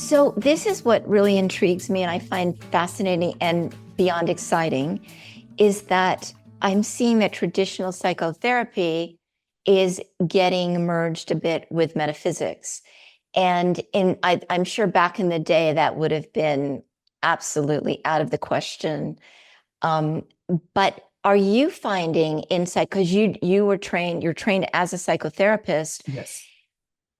So this is what really intrigues me and I find fascinating and beyond exciting is that I'm seeing that traditional psychotherapy is getting merged a bit with metaphysics. And I'm sure back in the day that would have been absolutely out of the question. Um, but are you finding insight, because you're trained as a psychotherapist, Yes.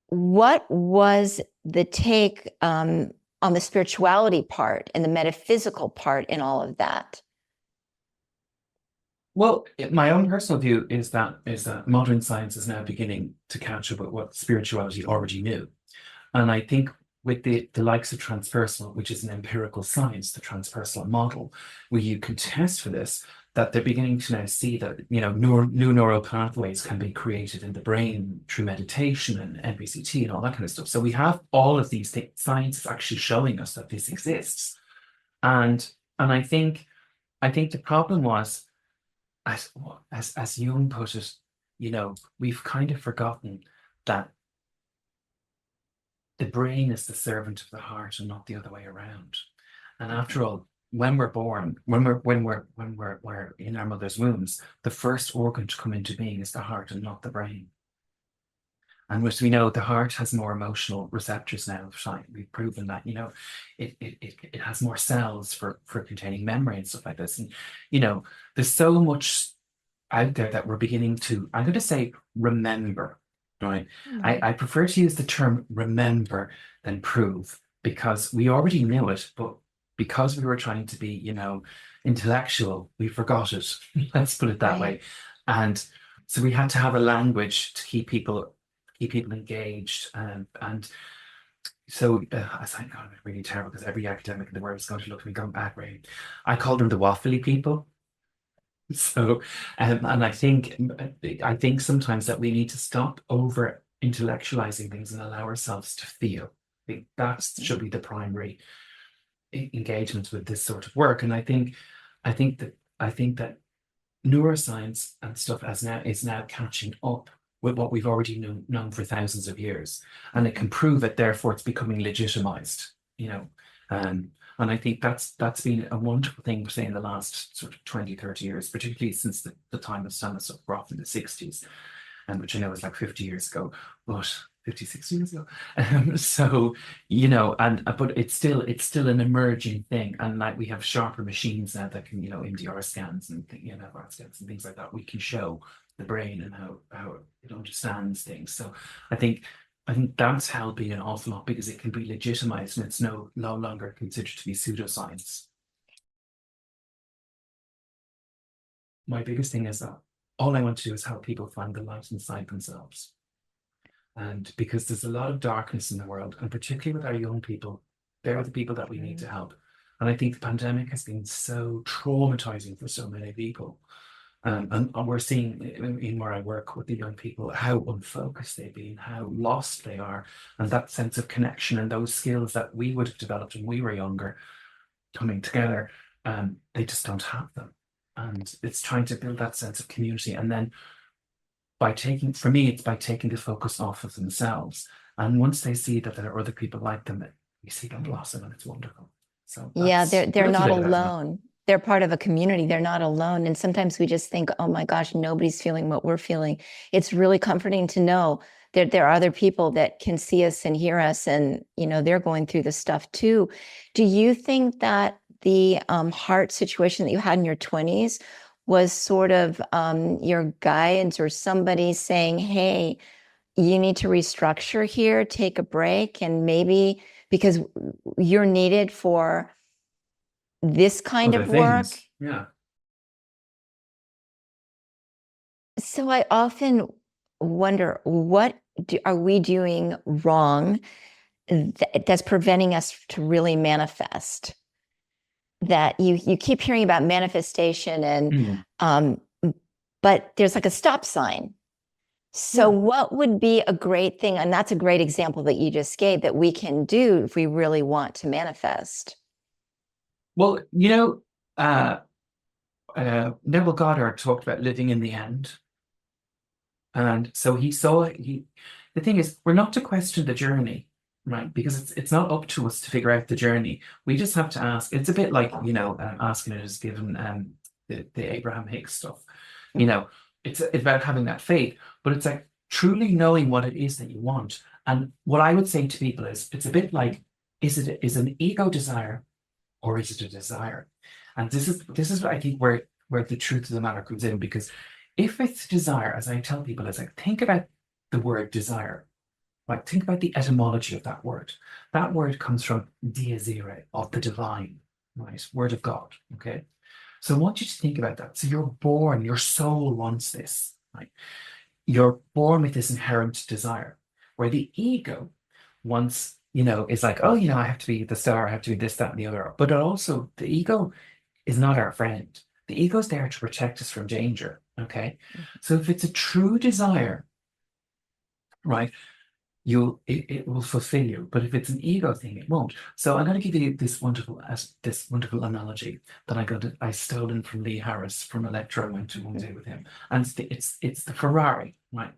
what was the take on the spirituality part and the metaphysical part in all of that? Well, my own personal view is that modern science is now beginning to catch up with what spirituality already knew. And I think with the likes of transpersonal, which is an empirical science, the transpersonal model, where you can test for this, that they're beginning to now see that, new neural pathways can be created in the brain through meditation and NBCT and all that kind of stuff. So we have all of these things. Science is actually showing us that this exists. And I think the problem was, as Jung put it, we've kind of forgotten that the brain is the servant of the heart and not the other way around. And after all, when we're born, when we're in our mother's wombs, the first organ to come into being is the heart and not the brain. And which we know the heart has more emotional receptors now. We've proven that, it has more cells for containing memory and stuff like this. And, there's so much out there that we're beginning to, I'm going to say, remember, right? I prefer to use the term remember than prove, because we already knew it, but because we were trying to be, intellectual, we forgot it. Let's put it that Right. way. And so we had to have a language to keep people engaged. And so I think, God, I'm really terrible because every academic in the world is going to look at me going back, right? I call them the waffly people. So, and I think sometimes that we need to stop over intellectualizing things and allow ourselves to feel. I think that should be the primary engagement with this sort of work. And I think that neuroscience and stuff is now catching up with what we've already known for thousands of years, and it can prove it. Therefore, it's becoming legitimized. You know, and I think that's been a wonderful thing, say, in the last sort of 20, 30 years, particularly since the time of Stanislav Grof in the 60s, and which I know is like 50 years ago, but 50, 60 years ago. So, but it's still an emerging thing. And like we have sharper machines now that can, MDR scans and MRI scans and things like that. We can show the brain and how it understands things. So I think that's helping an awful lot, because it can be legitimized and it's no longer considered to be pseudoscience. My biggest thing is that all I want to do is help people find the light inside themselves. And because there's a lot of darkness in the world, and particularly with our young people, they're the people that we need to help. And I think the pandemic has been so traumatizing for so many people. And we're seeing in where I work with the young people how unfocused they've been, how lost they are, and that sense of connection and those skills that we would have developed when we were younger coming together, they just don't have them. And it's trying to build that sense of community. And then for me, it's by taking the focus off of themselves. And once they see that there are other people like them, we see them blossom, and it's wonderful. So Yeah, they're not alone. alone. They're part of a community. They're not alone. And sometimes we just think, oh my gosh, nobody's feeling what we're feeling. It's really comforting to know that there are other people that can see us and hear us, and they're going through this stuff too. Do you think that the heart situation that you had in your 20s was sort of your guidance, or somebody saying, hey, you need to restructure here, take a break, and maybe because you're needed for this kind Other of work? things. Yeah. So I often wonder, what are we doing wrong that's preventing us to really manifest? That you keep hearing about manifestation, and but there's like a stop sign. So what would be a great thing, and that's a great example that you just gave, that we can do if we really want to manifest? Well, Neville Goddard talked about living in the end. And so the thing is, we're not to question the journey. right? Because it's not up to us to figure out the journey. We just have to ask. It's a bit like, asking it is given, the Abraham Hicks stuff. It's about having that faith, but it's like truly knowing what it is that you want. And what I would say to people is, it's a bit like, is an ego desire, or is it a desire? And this is I think where the truth of the matter comes in, because if it's desire, as I tell people, is like, think about the word desire. Like, think about the etymology of that word. That word comes from diazire, of the divine, right? Word of God, okay? So I want you to think about that. So you're born, your soul wants this, right? You're born with this inherent desire, where the ego wants, is like, oh, I have to be the star, I have to be this, that, and the other. But also, the ego is not our friend. The ego is there to protect us from danger, okay? So if it's a true desire, right, it will fulfill you. But if it's an ego thing, it won't. So I'm going to give you this wonderful analogy that I stole in from Lee Harris from a lecture I went to one day with him, and it's the Ferrari, right?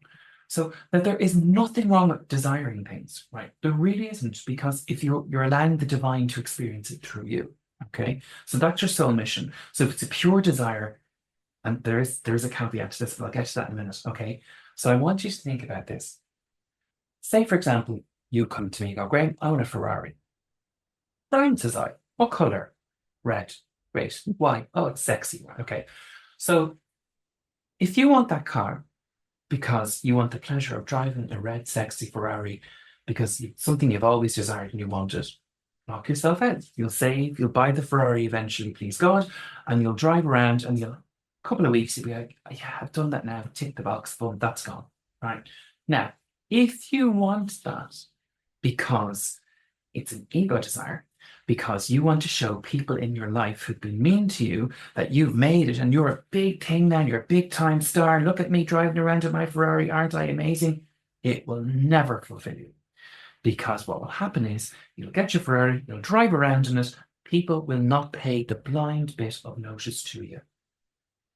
So that there is nothing wrong with desiring things, right? There really isn't, because if you're allowing the divine to experience it through you, okay? So that's your soul mission. So if it's a pure desire, and there is a caveat to this, but I'll get to that in a minute, okay? So I want you to think about this. Say, for example, you come to me and go, Graham, I want a Ferrari. Brown, says I. What colour? Red. Great. Why? Oh, it's sexy. Okay. So if you want that car because you want the pleasure of driving a red, sexy Ferrari, because it's something you've always desired and you want it, knock yourself out. You'll save, you'll buy the Ferrari eventually, please God, and you'll drive around, and a couple of weeks, you'll be like, yeah, I've done that now. Tick the box, boom, that's gone. Right. Now, if you want that because it's an ego desire, because you want to show people in your life who've been mean to you that you've made it and you're a big thing now, you're a big time star, look at me driving around in my Ferrari, aren't I amazing? It will never fulfill you. Because what will happen is, you'll get your Ferrari, you'll drive around in it, people will not pay the blind bit of notice to you.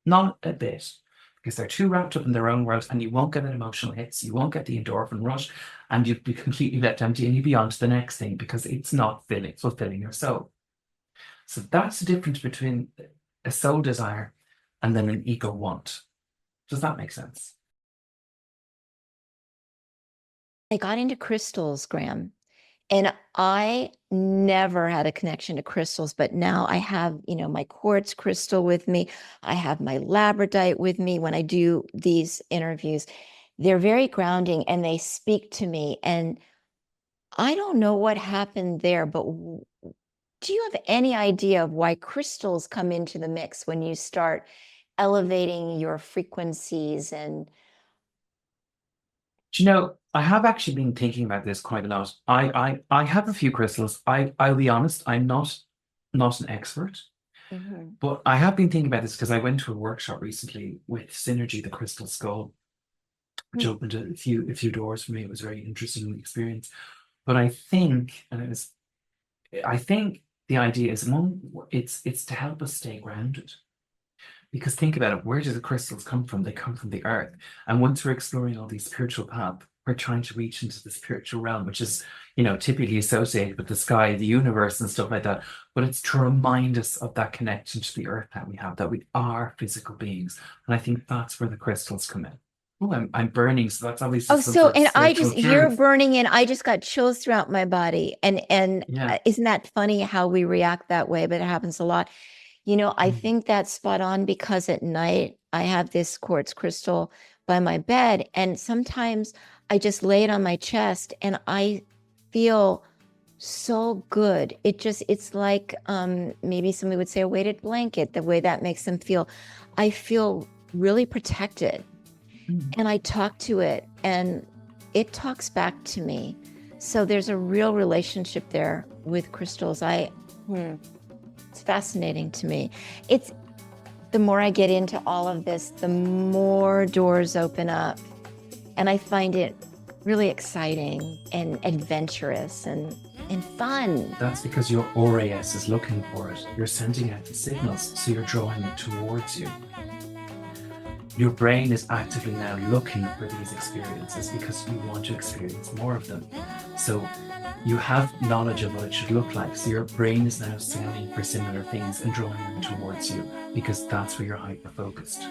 Not a bit. Because they're too wrapped up in their own world, and you won't get an emotional hits, you won't get the endorphin rush, and you'll be completely left empty, and you'll be on to the next thing, because it's not fulfilling your soul. So that's the difference between a soul desire and then an ego want. Does that make sense? I got into crystals, Graham, and I never had a connection to crystals, but now I have, my quartz crystal with me. I have my labradorite with me when I do these interviews. They're very grounding and they speak to me. And I don't know what happened there, but do you have any idea of why crystals come into the mix when you start elevating your frequencies? And Do you know, I have actually been thinking about this quite a lot. I have a few crystals. I'll be honest, I'm not an expert, but I have been thinking about this because I went to a workshop recently with Synergy, the Crystal Skull, which opened a few doors for me. It was a very interesting experience. But I think the idea is, it's to help us stay grounded. Because think about it, where do the crystals come from? They come from the earth. And once we're exploring all these spiritual paths, we're trying to reach into the spiritual realm, which is, typically associated with the sky, the universe, and stuff like that. But it's to remind us of that connection to the earth that we have, that we are physical beings. And I think that's where the crystals come in. Oh, I'm burning, so that's obviously you're burning, and I just got chills throughout my body. And yeah. Isn't that funny how we react that way? But it happens a lot. I think that's spot on, because at night I have this quartz crystal by my bed, and sometimes I just lay it on my chest and I feel so good. It's like, maybe somebody would say a weighted blanket, the way that makes them feel. I feel really protected, and I talk to it and it talks back to me. So there's a real relationship there with crystals. It's fascinating to me. The more I get into all of this, the more doors open up, and I find it really exciting and adventurous and fun. That's because your auras is looking for it. You're sending out the signals, so you're drawing it towards you. Your brain is actively now looking for these experiences because you want to experience more of them. So you have knowledge of what it should look like. So your brain is now scanning for similar things and drawing them towards you, because that's where you're hyper focused.